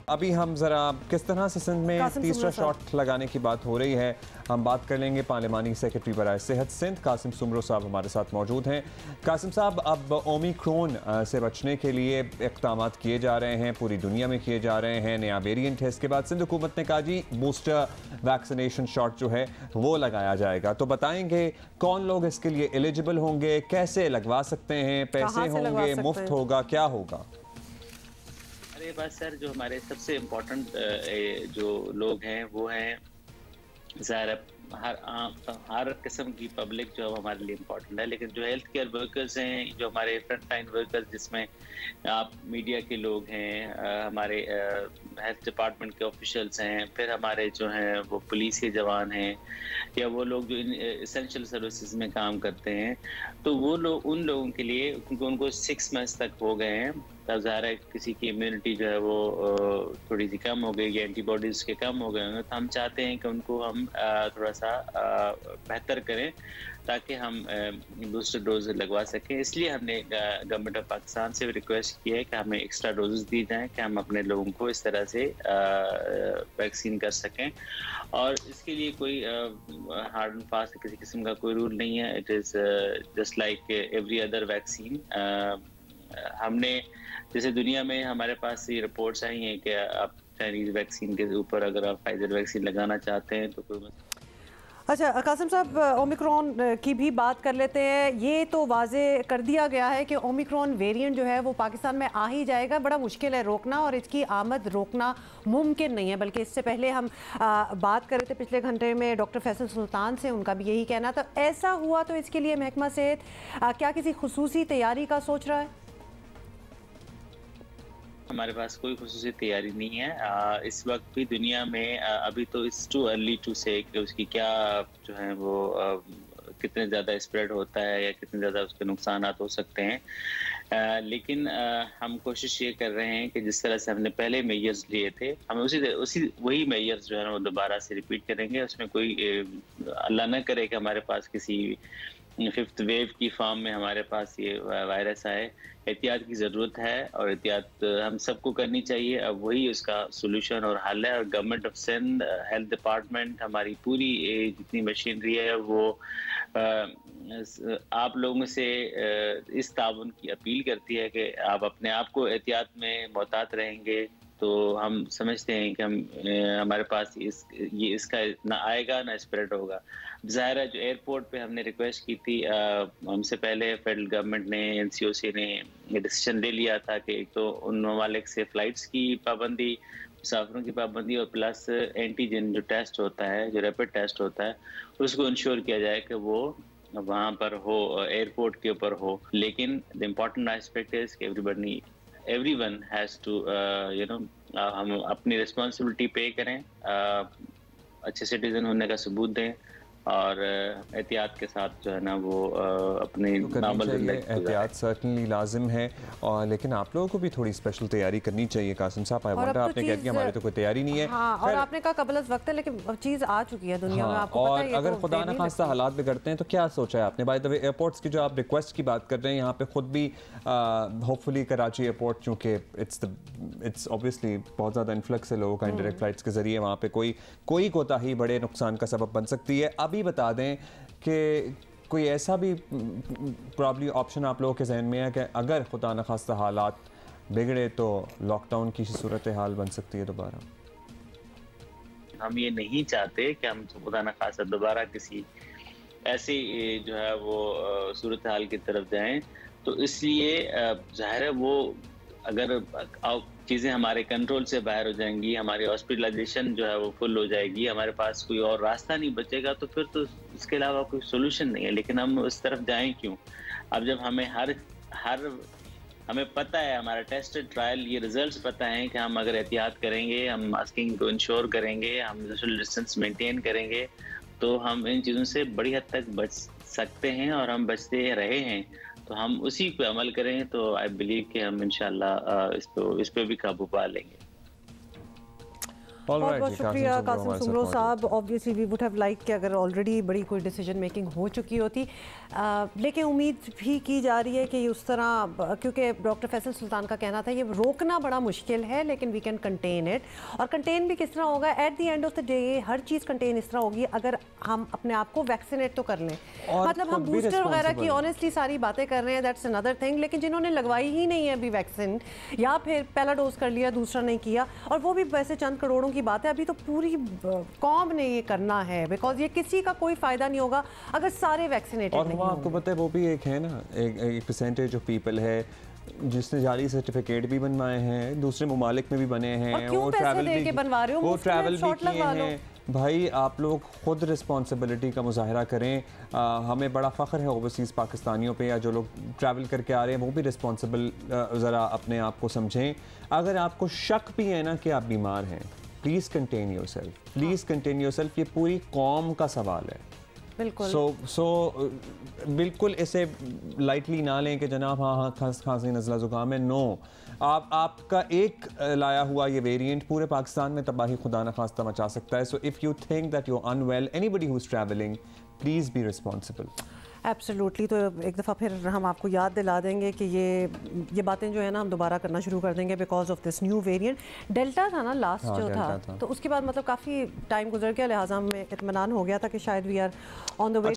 अभी हम ज़रा किस तरह से सिंध में तीसरा शॉट लगाने की बात हो रही है, हम बात कर लेंगे। पार्लिमानी सेक्रेटरी बराए सेहत सिंध कासिम सुमरो साहब हमारे साथ मौजूद हैं। कासिम साहब, अब ओमिक्रॉन से बचने के लिए इक़दाम किए जा रहे हैं, पूरी दुनिया में किए जा रहे हैं। नया वेरिएंट है, इसके बाद सिंध हुकूमत ने कहा जी बूस्टर वैक्सीनेशन शॉट जो है वो लगाया जाएगा। तो बताएंगे कौन लोग इसके लिए एलिजिबल होंगे, कैसे लगवा सकते हैं, पैसे होंगे, मुफ्त होगा, क्या होगा? अरे बस सर, जो हमारे सबसे इम्पोर्टेंट जो लोग हैं वो हैं ज़ाहिर हर किस्म की पब्लिक जो है हमारे लिए इम्पोर्टेंट है, लेकिन जो हेल्थ केयर वर्कर्स हैं, जो हमारे फ्रंट लाइन वर्कर्स जिसमें आप मीडिया के लोग हैं, हमारे हेल्थ डिपार्टमेंट के ऑफिशियल्स हैं, फिर हमारे जो हैं वो पुलिस के जवान हैं, या वो लोग जो इसेंशियल सर्विसेज में काम करते हैं, तो वो लोग उन लोगों के लिए, क्योंकि उनको 6 मंथ्स तक हो गए हैं, तब ज़ाहिर है किसी की इम्यूनिटी जो है वो थोड़ी सी कम हो गई है, एंटीबॉडीज़ के कम हो गए होंगे, तो हम चाहते हैं कि उनको हम थोड़ा सा बेहतर करें ताकि हम बूस्टर डोज लगवा सकें। इसलिए हमने गवर्नमेंट ऑफ पाकिस्तान से भी रिक्वेस्ट की है कि हमें एक्स्ट्रा डोजेस दी जाएं कि हम अपने लोगों को इस तरह से वैक्सीन कर सकें। और इसके लिए कोई हार्ड एंड फास्ट किसी किस्म का कोई रूल नहीं है। It is just like every other vaccine. हमने जैसे दुनिया में हमारे पास ये रिपोर्ट्स आई हैं कि आप चाइनीज़ वैक्सीन के ऊपर अगर आप फाइजर वैक्सीन लगाना चाहते हैं तो कोई। अच्छा कासिम साहब, ओमिक्रॉन की भी बात कर लेते हैं। ये तो वाजे कर दिया गया है कि ओमिक्रॉन वेरिएंट जो है वो पाकिस्तान में आ ही जाएगा। बड़ा मुश्किल है रोकना, और इसकी आमद रोकना मुमकिन नहीं है। बल्कि इससे पहले हम बात कर रहे थे पिछले घंटे में डॉक्टर फैसल सुल्तान से, उनका भी यही कहना था। ऐसा हुआ तो इसके लिए महकमा सेहत क्या किसी खुसूसी तैयारी का सोच रहा है? हमारे पास कोई खुसूसी तैयारी नहीं है। इस वक्त भी दुनिया में अभी तो इट्स टू अर्ली टू से कि उसकी क्या जो है वो कितने ज़्यादा स्प्रेड होता है या कितने ज़्यादा उसके नुकसान हो सकते हैं। लेकिन हम कोशिश ये कर रहे हैं कि जिस तरह से हमने पहले मेजर्स लिए थे, हम उसी वही मेजर्स जो है वो दोबारा से रिपीट करेंगे। उसमें कोई अल्लाह न करे कि हमारे पास किसी 5th वेव की फॉर्म में हमारे पास ये वायरस आए। एहतियात की ज़रूरत है और एहतियात हम सबको करनी चाहिए। अब वही उसका सोल्यूशन और हल है। और government of Sindh, health department, हमारी पूरी जितनी मशीनरी है वो आप लोगों से इस ताउन की अपील करती है कि आप अपने आप को एहतियात में मोहतात रहेंगे तो हम समझते हैं कि हमारे पास इसका ना आएगा ना स्प्रेड होगा। ज़ाहिर है जो एयरपोर्ट पे हमने रिक्वेस्ट की थी, हमसे पहले फेडरल गवर्नमेंट ने, NCOC ने ये डिसीजन ले लिया था कि एक तो उन ममालिक से फ़्लाइट्स की पाबंदी, मुसाफिरों की पाबंदी, और प्लस एंटीजन जो टेस्ट होता है, जो रैपिड टेस्ट होता है, उसको इंश्योर किया जाए कि वो वहाँ पर हो, एयरपोर्ट के ऊपर हो। लेकिन द इम्पॉर्टेंट एस्पेक्ट इज़ कि everyone has to हम अपनी रिस्पॉन्सिबिलिटी पे करें, अच्छे सिटीजन होने का सबूत दें और एहतियात के साथ जो है ना वो अपनी नॉर्मल जिंदगी। एहतियात सर्टनली लाजिम है, और लेकिन आप लोगों को भी थोड़ी स्पेशल तैयारी करनी चाहिए। कासिम साहब, आई वंडर, आपने कह दिया हमारे तो कोई तैयारी नहीं है। हाँ, और आपने कहा कबल वक्त है, लेकिन चीज़ आ चुकी है दुनिया में, आपको पता है। और अगर खुदा न खास्ता हालात बिगड़ते हैं तो क्या सोचा है आपने? बाय द वे, एयरपोर्ट्स की जो आप रिक्वेस्ट की बात कर रहे हैं, यहाँ पे खुद भी होपफुली कराची एयरपोर्ट, चूँकि इट्स ऑब्वियसली बहुत ज़्यादा इन्फ्लक्स है लोगों का इंडायरेक्ट फ्लाइट्स के ज़रिए, वहाँ पे कोई कोताही बड़े नुकसान का सबब बन सकती है। अभी बता दें कि कोई ऐसा भी प्रॉब्ली ऑप्शन आप लोगों के जहन में है कि अगर खुदा न खास्ता हालात बिगड़े तो लॉकडाउन की सूरत हाल बन सकती है दोबारा? हम ये नहीं चाहते कि हम खुदा न खास्ता दोबारा किसी ऐसी जो है वो सूरत हाल की तरफ जाएं। तो इसलिए ज़ाहिर है वो अगर चीज़ें हमारे कंट्रोल से बाहर हो जाएंगी, हमारी हॉस्पिटलाइजेशन जो है वो फुल हो जाएगी, हमारे पास कोई और रास्ता नहीं बचेगा, तो फिर तो इसके अलावा कोई सोल्यूशन नहीं है। लेकिन हम उस तरफ जाएं क्यों? अब जब हमें हमें पता है, हमारा टेस्टेड ट्रायल ये रिजल्ट्स पता है कि हम अगर एहतियात करेंगे, हम मास्किंग को इंश्योर करेंगे, हम सोशल डिस्टेंस मेंटेन करेंगे, तो हम इन चीज़ों से बड़ी हद तक बच सकते हैं और हम बचते रहे हैं। तो हम उसी पे अमल करें तो आई बिलीव कि हम इंशाल्लाह इस पे भी काबू पा लेंगे। बहुत बहुत शुक्रिया Qasim Soomro sahab. Obviously we would have like कि अगर ऑलरेडी बड़ी कोई डिसीजन मेकिंग हो चुकी होती, लेकिन उम्मीद भी की जा रही है कि उस तरह, क्योंकि डॉक्टर फैसल सुल्तान का कहना था ये रोकना बड़ा मुश्किल है लेकिन वी कैन कंटेन इट। और कंटेन भी किस तरह होगा, at the end of the day her cheese contain इस तरह होगी अगर हम अपने आप को वैक्सीनेट तो कर लें। मतलब हम बूस्टर वगैरह की ऑनेस्टली सारी बातें कर रहे हैं, दैट्स अनदर थिंग, लेकिन जिन्होंने लगवाई ही नहीं है अभी वैक्सीन, या फिर पहला डोज कर लिया दूसरा नहीं किया, और वो भी वैसे चंद करोड़ों की बात है, अभी तो पूरी कौम ने ये करना है, बिकॉज ये किसी का कोई फायदा नहीं होगा अगर सारे वैक्सीनेटेड नहीं होंगे। आपको पता है वो भी एक है ना, एक परसेंटेज ऑफ पीपल है जिसने जाली सर्टिफिकेट भी बनवाए हैं, दूसरे ममालिक में भी बने हैं, और ट्रैवल भी बनवा रहे हो, वो ट्रैवल भी किए हैं। भाई आप लोग खुद रिस्पॉन्सिबिलिटी का मुजाहरा करें। हमें बड़ा फ़ख्र है ओवरसीज़ पाकिस्तानियों पे, या जो लोग ट्रैवल करके आ रहे हैं वो भी रिस्पॉन्सिबल ज़रा अपने आप को समझें। अगर आपको शक भी है ना कि आप बीमार हैं, please contain yourself, please contain yourself. ये पूरी कौम का सवाल है। बिल्कुल बिल्कुल इसे लाइटली ना लें कि जनाब हाँ खांसी नज़ला ज़ुकाम है। नो, आपका एक लाया हुआ ये वेरिएंट पूरे पाकिस्तान में तबाही खुदा न खास्ता मचा सकता है। So if you think that you are unwell, anybody who is travelling, please be responsible. Absolutely. तो एक दफ़ा फिर हम आपको याद दिला देंगे कि ये बातें जो है ना हम दोबारा करना शुरू कर देंगे because of this new variant. Delta था ना लास्ट जो था, तो उसके बाद मतलब काफ़ी टाइम गुजर गया, लिहाजा हमें इत्मीनान हो गया था कि शायद we are on the way